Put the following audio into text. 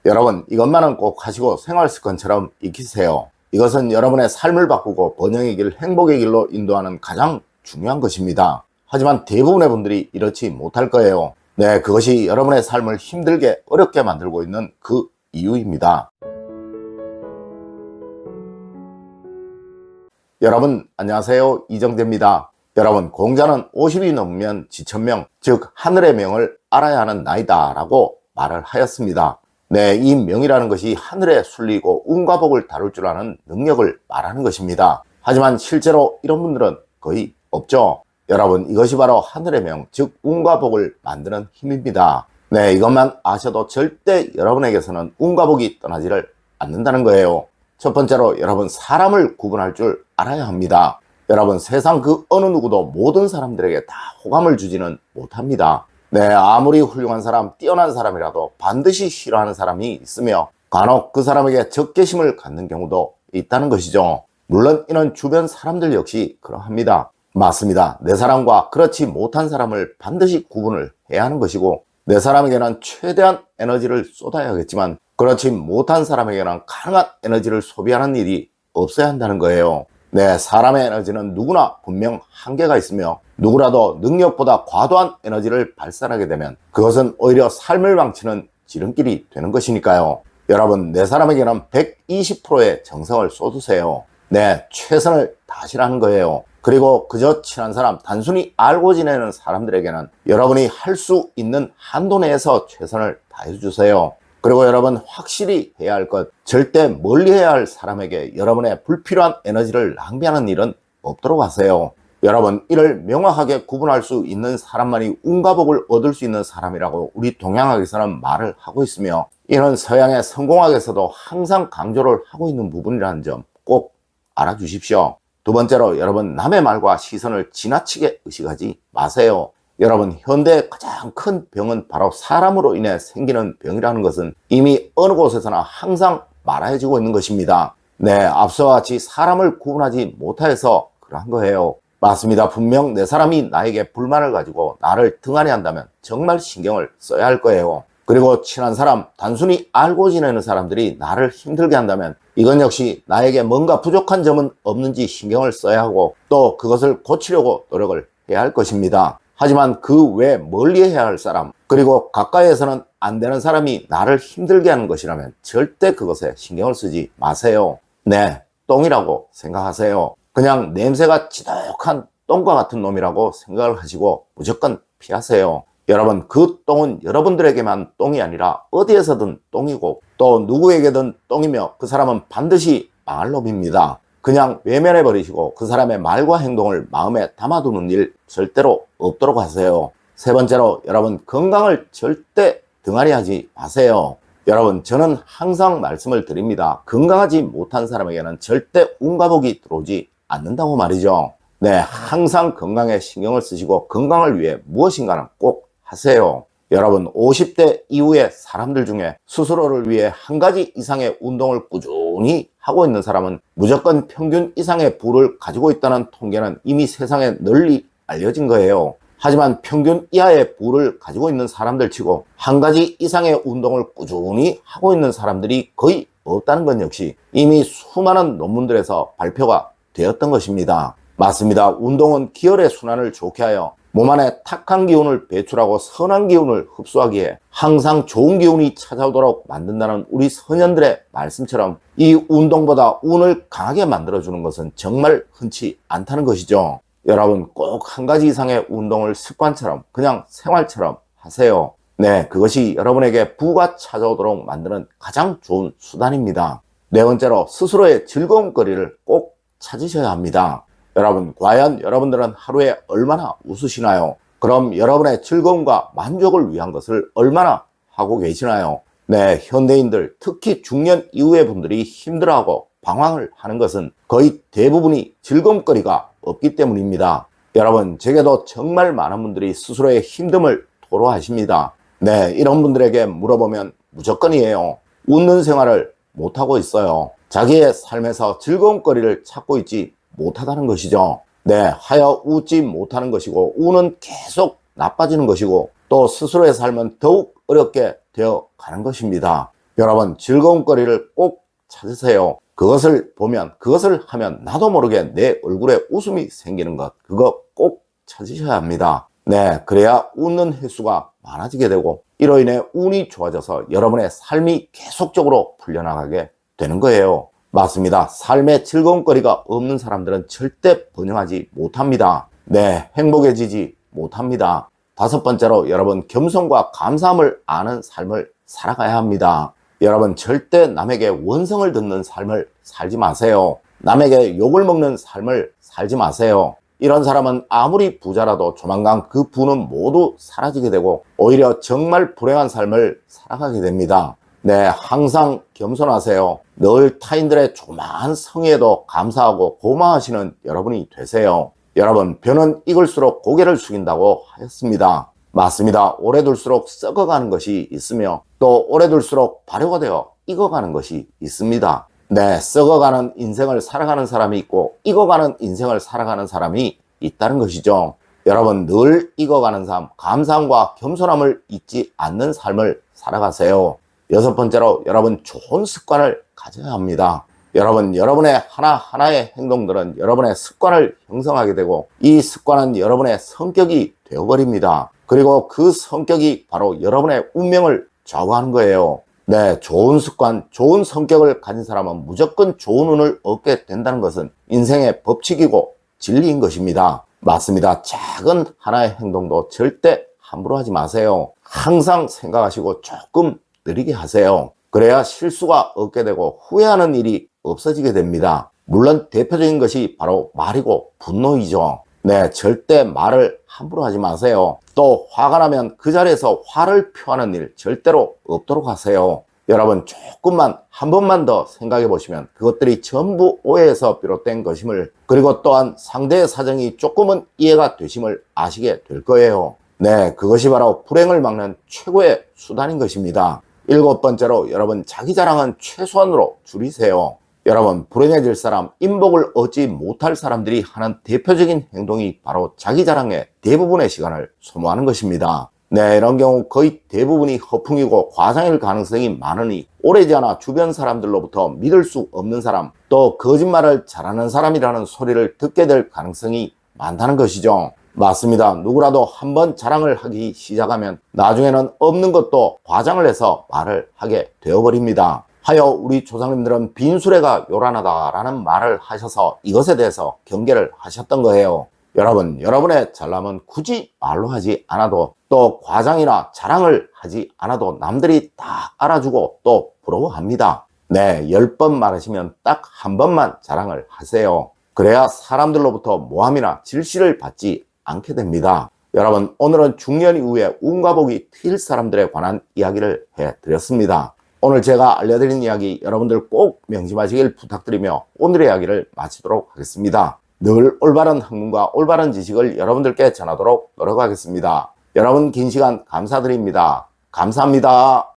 여러분, 이것만은 꼭 하시고 생활 습관처럼 익히세요. 이것은 여러분의 삶을 바꾸고 번영의 길, 행복의 길로 인도하는 가장 중요한 것입니다. 하지만 대부분의 분들이 이렇지 못할 거예요. 네, 그것이 여러분의 삶을 힘들게 어렵게 만들고 있는 그 이유입니다. 여러분 안녕하세요, 이정재입니다. 여러분, 공자는 50이 넘으면 지천명, 즉 하늘의 명을 알아야 하는 나이다 라고 말을 하였습니다. 네, 이 명이라는 것이 하늘에 술리고 운과 복을 다룰 줄 아는 능력을 말하는 것입니다. 하지만 실제로 이런 분들은 거의 없죠. 여러분, 이것이 바로 하늘의 명, 즉 운과 복을 만드는 힘입니다. 네, 이것만 아셔도 절대 여러분에게서는 운과 복이 떠나지를 않는다는 거예요. 첫 번째로 여러분, 사람을 구분할 줄 알아야 합니다. 여러분, 세상 그 어느 누구도 모든 사람들에게 다 호감을 주지는 못합니다. 네, 아무리 훌륭한 사람, 뛰어난 사람이라도 반드시 싫어하는 사람이 있으며 간혹 그 사람에게 적개심을 갖는 경우도 있다는 것이죠. 물론 이는 주변 사람들 역시 그러합니다. 맞습니다. 내 사람과 그렇지 못한 사람을 반드시 구분을 해야 하는 것이고, 내 사람에게는 최대한 에너지를 쏟아야겠지만 그렇지 못한 사람에게는 가능한 에너지를 소비하는 일이 없어야 한다는 거예요. 네, 사람의 에너지는 누구나 분명 한계가 있으며 누구라도 능력보다 과도한 에너지를 발산하게 되면 그것은 오히려 삶을 망치는 지름길이 되는 것이니까요. 여러분, 내 사람에게는 120%의 정성을 쏟으세요. 네, 최선을 다하시라는 거예요. 그리고 그저 친한 사람, 단순히 알고 지내는 사람들에게는 여러분이 할 수 있는 한도 내에서 최선을 다해 주세요. 그리고 여러분, 확실히 해야 할 것, 절대 멀리 해야 할 사람에게 여러분의 불필요한 에너지를 낭비하는 일은 없도록 하세요. 여러분, 이를 명확하게 구분할 수 있는 사람만이 운과 복을 얻을 수 있는 사람이라고 우리 동양학에서는 말을 하고 있으며, 이는 서양의 성공학에서도 항상 강조를 하고 있는 부분이라는 점 꼭 알아주십시오. 두 번째로, 여러분, 남의 말과 시선을 지나치게 의식하지 마세요. 여러분, 현대의 가장 큰 병은 바로 사람으로 인해 생기는 병이라는 것은 이미 어느 곳에서나 항상 말해지고 있는 것입니다. 네, 앞서와 같이 사람을 구분하지 못해서 그러한 거예요. 맞습니다. 분명 내 사람이 나에게 불만을 가지고 나를 등한히 한다면 정말 신경을 써야 할 거예요. 그리고 친한 사람, 단순히 알고 지내는 사람들이 나를 힘들게 한다면 이건 역시 나에게 뭔가 부족한 점은 없는지 신경을 써야 하고, 또 그것을 고치려고 노력을 해야 할 것입니다. 하지만 그 외 멀리 해야 할 사람, 그리고 가까이에서는 안 되는 사람이 나를 힘들게 하는 것이라면 절대 그것에 신경을 쓰지 마세요. 네, 똥이라고 생각하세요. 그냥 냄새가 지독한 똥과 같은 놈이라고 생각을 하시고 무조건 피하세요. 여러분, 그 똥은 여러분들에게만 똥이 아니라 어디에서든 똥이고 또 누구에게든 똥이며 그 사람은 반드시 망할 놈입니다. 그냥 외면해 버리시고 그 사람의 말과 행동을 마음에 담아두는 일 절대로 없도록 하세요. 세 번째로, 여러분, 건강을 절대 등한히 하지 마세요. 여러분, 저는 항상 말씀을 드립니다. 건강하지 못한 사람에게는 절대 운과 복이 들어오지 않는다고 말이죠. 네, 항상 건강에 신경을 쓰시고 건강을 위해 무엇인가는 꼭 하세요. 여러분, 50대 이후의 사람들 중에 스스로를 위해 한 가지 이상의 운동을 꾸준히 하고 있는 사람은 무조건 평균 이상의 부를 가지고 있다는 통계는 이미 세상에 널리 알려진 거예요. 하지만 평균 이하의 부를 가지고 있는 사람들 치고 한 가지 이상의 운동을 꾸준히 하고 있는 사람들이 거의 없다는 건 역시 이미 수많은 논문들에서 발표가 되었던 것입니다. 맞습니다. 운동은 기혈의 순환을 좋게 하여 몸 안에 탁한 기운을 배출하고 선한 기운을 흡수하기에 항상 좋은 기운이 찾아오도록 만든다는 우리 선현들의 말씀처럼 이 운동보다 운을 강하게 만들어주는 것은 정말 흔치 않다는 것이죠. 여러분, 꼭 한 가지 이상의 운동을 습관처럼, 그냥 생활처럼 하세요. 네, 그것이 여러분에게 부가 찾아오도록 만드는 가장 좋은 수단입니다. 네 번째로, 스스로의 즐거움거리를 꼭 찾으셔야 합니다. 여러분, 과연 여러분들은 하루에 얼마나 웃으시나요? 그럼 여러분의 즐거움과 만족을 위한 것을 얼마나 하고 계시나요? 네, 현대인들, 특히 중년 이후의 분들이 힘들어하고 방황을 하는 것은 거의 대부분이 즐거움거리가 없기 때문입니다. 여러분, 제게도 정말 많은 분들이 스스로의 힘듦을 토로하십니다. 네, 이런 분들에게 물어보면 무조건이에요. 웃는 생활을 못하고 있어요. 자기의 삶에서 즐거움거리를 찾고 있지 못하다는 것이죠. 네, 하여 웃지 못하는 것이고 우는 계속 나빠지는 것이고 또 스스로의 삶은 더욱 어렵게 되어 가는 것입니다. 여러분, 즐거운 거리를 꼭 찾으세요. 그것을 보면, 그것을 하면 나도 모르게 내 얼굴에 웃음이 생기는 것, 그거 꼭 찾으셔야 합니다. 네, 그래야 웃는 횟수가 많아지게 되고, 이로 인해 운이 좋아져서 여러분의 삶이 계속적으로 풀려나가게 되는 거예요. 맞습니다. 삶에 즐거운 거리가 없는 사람들은 절대 번영하지 못합니다. 네, 행복해지지 못합니다. 다섯 번째로, 여러분, 겸손과 감사함을 아는 삶을 살아가야 합니다. 여러분, 절대 남에게 원성을 듣는 삶을 살지 마세요. 남에게 욕을 먹는 삶을 살지 마세요. 이런 사람은 아무리 부자라도 조만간 그 부는 모두 사라지게 되고 오히려 정말 불행한 삶을 살아가게 됩니다. 네, 항상 겸손하세요. 늘 타인들의 조그마한 성의에도 감사하고 고마워하시는 여러분이 되세요. 여러분, 벼는 익을수록 고개를 숙인다고 하였습니다. 맞습니다. 오래 둘수록 썩어가는 것이 있으며 또 오래 둘수록 발효가 되어 익어가는 것이 있습니다. 네, 썩어가는 인생을 살아가는 사람이 있고 익어가는 인생을 살아가는 사람이 있다는 것이죠. 여러분, 늘 익어가는 삶, 감사함과 겸손함을 잊지 않는 삶을 살아가세요. 여섯 번째로, 여러분, 좋은 습관을 가져야 합니다. 여러분, 여러분의 하나하나의 행동들은 여러분의 습관을 형성하게 되고 이 습관은 여러분의 성격이 되어버립니다. 그리고 그 성격이 바로 여러분의 운명을 좌우하는 거예요. 네, 좋은 습관, 좋은 성격을 가진 사람은 무조건 좋은 운을 얻게 된다는 것은 인생의 법칙이고 진리인 것입니다. 맞습니다. 작은 하나의 행동도 절대 함부로 하지 마세요. 항상 생각하시고 조금 느리게 하세요. 그래야 실수가 없게 되고 후회하는 일이 없어지게 됩니다. 물론 대표적인 것이 바로 말이고 분노이죠. 네, 절대 말을 함부로 하지 마세요. 또 화가 나면 그 자리에서 화를 표하는 일 절대로 없도록 하세요. 여러분, 조금만 한 번만 더 생각해 보시면 그것들이 전부 오해에서 비롯된 것임을, 그리고 또한 상대의 사정이 조금은 이해가 되심을 아시게 될 거예요. 네, 그것이 바로 불행을 막는 최고의 수단인 것입니다. 일곱 번째로, 여러분, 자기 자랑은 최소한으로 줄이세요. 여러분, 불행해질 사람, 인복을 얻지 못할 사람들이 하는 대표적인 행동이 바로 자기 자랑에 대부분의 시간을 소모하는 것입니다. 네, 이런 경우 거의 대부분이 허풍이고 과장일 가능성이 많으니 오래지 않아 주변 사람들로부터 믿을 수 없는 사람, 또 거짓말을 잘하는 사람이라는 소리를 듣게 될 가능성이 많다는 것이죠. 맞습니다. 누구라도 한번 자랑을 하기 시작하면 나중에는 없는 것도 과장을 해서 말을 하게 되어버립니다. 하여 우리 조상님들은 빈수레가 요란하다라는 말을 하셔서 이것에 대해서 경계를 하셨던 거예요. 여러분, 여러분의 잘남은 굳이 말로 하지 않아도, 또 과장이나 자랑을 하지 않아도 남들이 다 알아주고 또 부러워합니다. 네, 10번 말하시면 딱 한 번만 자랑을 하세요. 그래야 사람들로부터 모함이나 질시를 받지 않게 됩니다. 여러분, 오늘은 중년 이후에 운과 복이 트일 사람들에 관한 이야기를 해드렸습니다. 오늘 제가 알려드린 이야기 여러분들 꼭 명심하시길 부탁드리며 오늘의 이야기를 마치도록 하겠습니다. 늘 올바른 학문과 올바른 지식을 여러분들께 전하도록 노력하겠습니다. 여러분, 긴 시간 감사드립니다. 감사합니다.